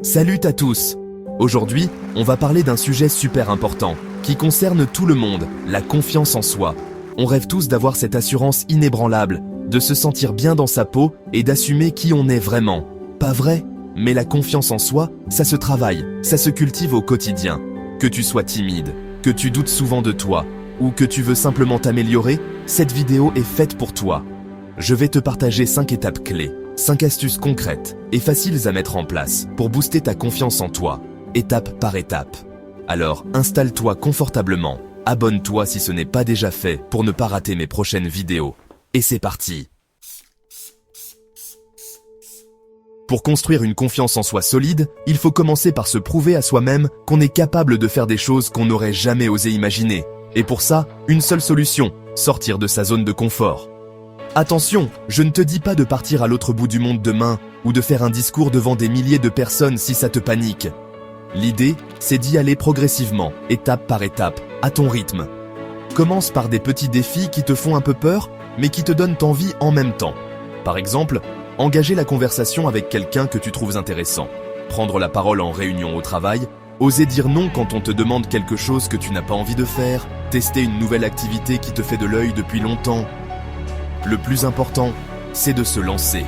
Salut à tous! Aujourd'hui, on va parler d'un sujet super important, qui concerne tout le monde, la confiance en soi. On rêve tous d'avoir cette assurance inébranlable, de se sentir bien dans sa peau et d'assumer qui on est vraiment. Pas vrai? Mais la confiance en soi, ça se travaille, ça se cultive au quotidien. Que tu sois timide, que tu doutes souvent de toi, ou que tu veux simplement t'améliorer, cette vidéo est faite pour toi. Je vais te partager 5 étapes clés, 5 astuces concrètes et faciles à mettre en place pour booster ta confiance en toi, étape par étape. Alors, installe-toi confortablement, abonne-toi si ce n'est pas déjà fait pour ne pas rater mes prochaines vidéos. Et c'est parti! Pour construire une confiance en soi solide, il faut commencer par se prouver à soi-même qu'on est capable de faire des choses qu'on n'aurait jamais osé imaginer. Et pour ça, une seule solution, sortir de sa zone de confort. Attention, je ne te dis pas de partir à l'autre bout du monde demain ou de faire un discours devant des milliers de personnes si ça te panique. L'idée, c'est d'y aller progressivement, étape par étape, à ton rythme. Commence par des petits défis qui te font un peu peur, mais qui te donnent envie en même temps. Par exemple, engager la conversation avec quelqu'un que tu trouves intéressant, prendre la parole en réunion au travail, oser dire non quand on te demande quelque chose que tu n'as pas envie de faire, tester une nouvelle activité qui te fait de l'œil depuis longtemps. Le plus important, c'est de se lancer.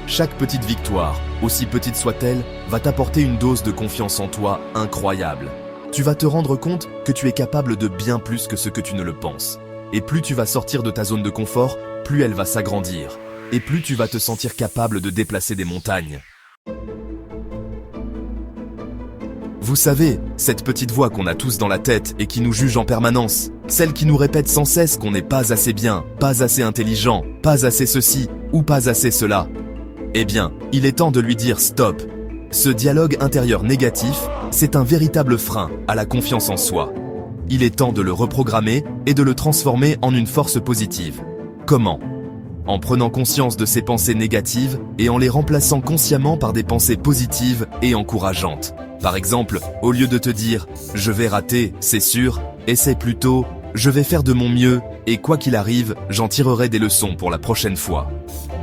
Chaque petite victoire, aussi petite soit-elle, va t'apporter une dose de confiance en toi incroyable. Tu vas te rendre compte que tu es capable de bien plus que ce que tu ne le penses. Et plus tu vas sortir de ta zone de confort, plus elle va s'agrandir. Et plus tu vas te sentir capable de déplacer des montagnes. Vous savez, cette petite voix qu'on a tous dans la tête et qui nous juge en permanence, celle qui nous répète sans cesse qu'on n'est pas assez bien, pas assez intelligent, pas assez ceci ou pas assez cela. Eh bien, il est temps de lui dire stop. Ce dialogue intérieur négatif, c'est un véritable frein à la confiance en soi. Il est temps de le reprogrammer et de le transformer en une force positive. Comment ? En prenant conscience de ces pensées négatives et en les remplaçant consciemment par des pensées positives et encourageantes. Par exemple, au lieu de te dire « je vais rater, c'est sûr », essaie plutôt « je vais faire de mon mieux et quoi qu'il arrive, j'en tirerai des leçons pour la prochaine fois ».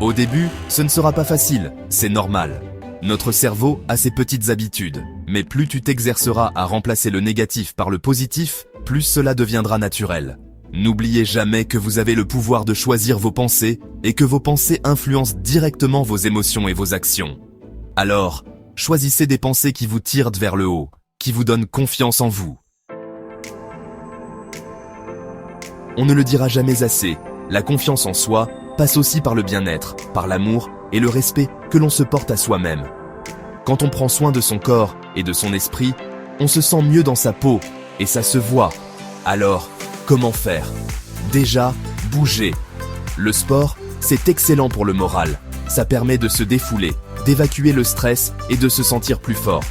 Au début, ce ne sera pas facile, c'est normal. Notre cerveau a ses petites habitudes, mais plus tu t'exerceras à remplacer le négatif par le positif, plus cela deviendra naturel. N'oubliez jamais que vous avez le pouvoir de choisir vos pensées et que vos pensées influencent directement vos émotions et vos actions. Alors, choisissez des pensées qui vous tirent vers le haut, qui vous donnent confiance en vous. On ne le dira jamais assez, la confiance en soi passe aussi par le bien-être, par l'amour et le respect que l'on se porte à soi-même. Quand on prend soin de son corps et de son esprit, on se sent mieux dans sa peau et ça se voit. Alors, comment faire? Déjà, bouger. Le sport, c'est excellent pour le moral. Ça permet de se défouler, d'évacuer le stress et de se sentir plus fort.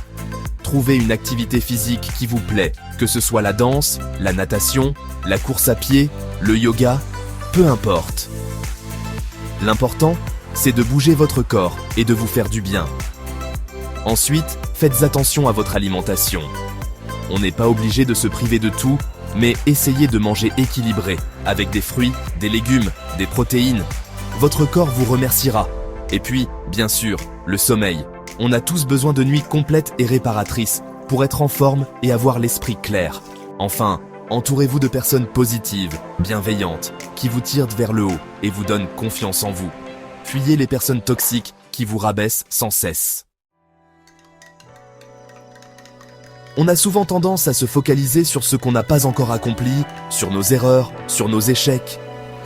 Trouvez une activité physique qui vous plaît, que ce soit la danse, la natation, la course à pied, le yoga, peu importe. L'important, c'est de bouger votre corps et de vous faire du bien. Ensuite, faites attention à votre alimentation. On n'est pas obligé de se priver de tout, mais essayez de manger équilibré, avec des fruits, des légumes, des protéines. Votre corps vous remerciera. Et puis, bien sûr, le sommeil. On a tous besoin de nuits complètes et réparatrices pour être en forme et avoir l'esprit clair. Enfin, entourez-vous de personnes positives, bienveillantes, qui vous tirent vers le haut et vous donnent confiance en vous. Fuyez les personnes toxiques qui vous rabaissent sans cesse. On a souvent tendance à se focaliser sur ce qu'on n'a pas encore accompli, sur nos erreurs, sur nos échecs.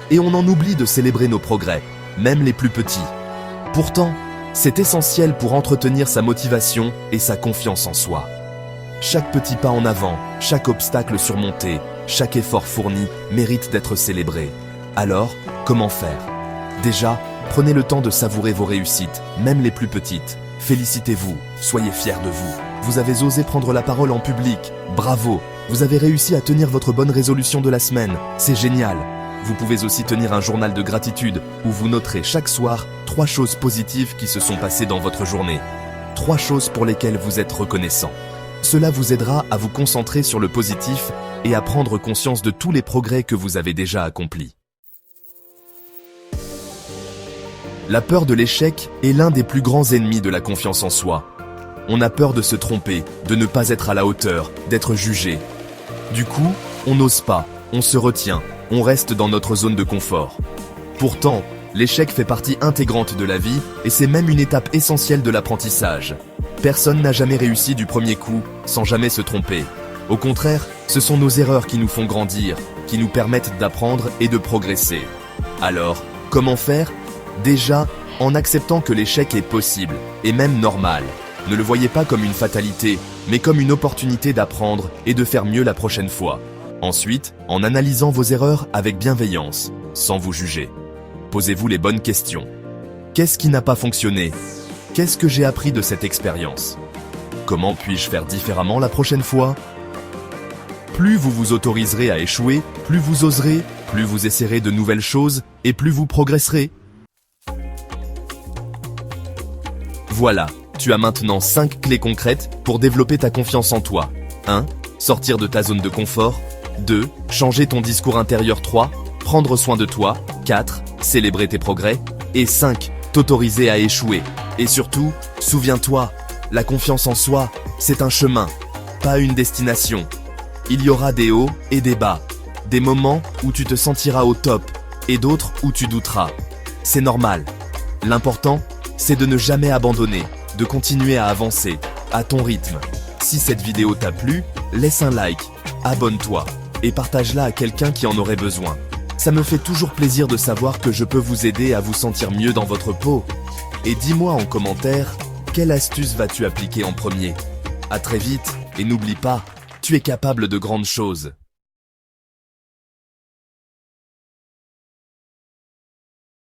Et on en oublie de célébrer nos progrès, même les plus petits. Pourtant, c'est essentiel pour entretenir sa motivation et sa confiance en soi. Chaque petit pas en avant, chaque obstacle surmonté, chaque effort fourni mérite d'être célébré. Alors, comment faire? Déjà, prenez le temps de savourer vos réussites, même les plus petites. Félicitez-vous, soyez fiers de vous. Vous avez osé prendre la parole en public, bravo. Vous avez réussi à tenir votre bonne résolution de la semaine, c'est génial. Vous pouvez aussi tenir un journal de gratitude où vous noterez chaque soir 3 choses positives qui se sont passées dans votre journée. 3 choses pour lesquelles vous êtes reconnaissant. Cela vous aidera à vous concentrer sur le positif et à prendre conscience de tous les progrès que vous avez déjà accomplis. La peur de l'échec est l'un des plus grands ennemis de la confiance en soi. On a peur de se tromper, de ne pas être à la hauteur, d'être jugé. Du coup, on n'ose pas, on se retient, on reste dans notre zone de confort. Pourtant, l'échec fait partie intégrante de la vie et c'est même une étape essentielle de l'apprentissage. Personne n'a jamais réussi du premier coup, sans jamais se tromper. Au contraire, ce sont nos erreurs qui nous font grandir, qui nous permettent d'apprendre et de progresser. Alors, comment faire ? Déjà, en acceptant que l'échec est possible, et même normal. Ne le voyez pas comme une fatalité, mais comme une opportunité d'apprendre et de faire mieux la prochaine fois. Ensuite, en analysant vos erreurs avec bienveillance, sans vous juger. Posez-vous les bonnes questions. Qu'est-ce qui n'a pas fonctionné ? Qu'est-ce que j'ai appris de cette expérience ? Comment puis-je faire différemment la prochaine fois ? Plus vous vous autoriserez à échouer, plus vous oserez, plus vous essaierez de nouvelles choses et plus vous progresserez. Voilà, tu as maintenant 5 clés concrètes pour développer ta confiance en toi. 1. Sortir de ta zone de confort. 2. Changer ton discours intérieur. 3. Prendre soin de toi. 4. Célébrer tes progrès. Et 5. T'autoriser à échouer. Et surtout, souviens-toi, la confiance en soi, c'est un chemin, pas une destination. Il y aura des hauts et des bas, des moments où tu te sentiras au top et d'autres où tu douteras. C'est normal. L'important, c'est de ne jamais abandonner, de continuer à avancer, à ton rythme. Si cette vidéo t'a plu, laisse un like, abonne-toi et partage-la à quelqu'un qui en aurait besoin. Ça me fait toujours plaisir de savoir que je peux vous aider à vous sentir mieux dans votre peau. Et dis-moi en commentaire, quelle astuce vas-tu appliquer en premier ? À très vite, et n'oublie pas, tu es capable de grandes choses.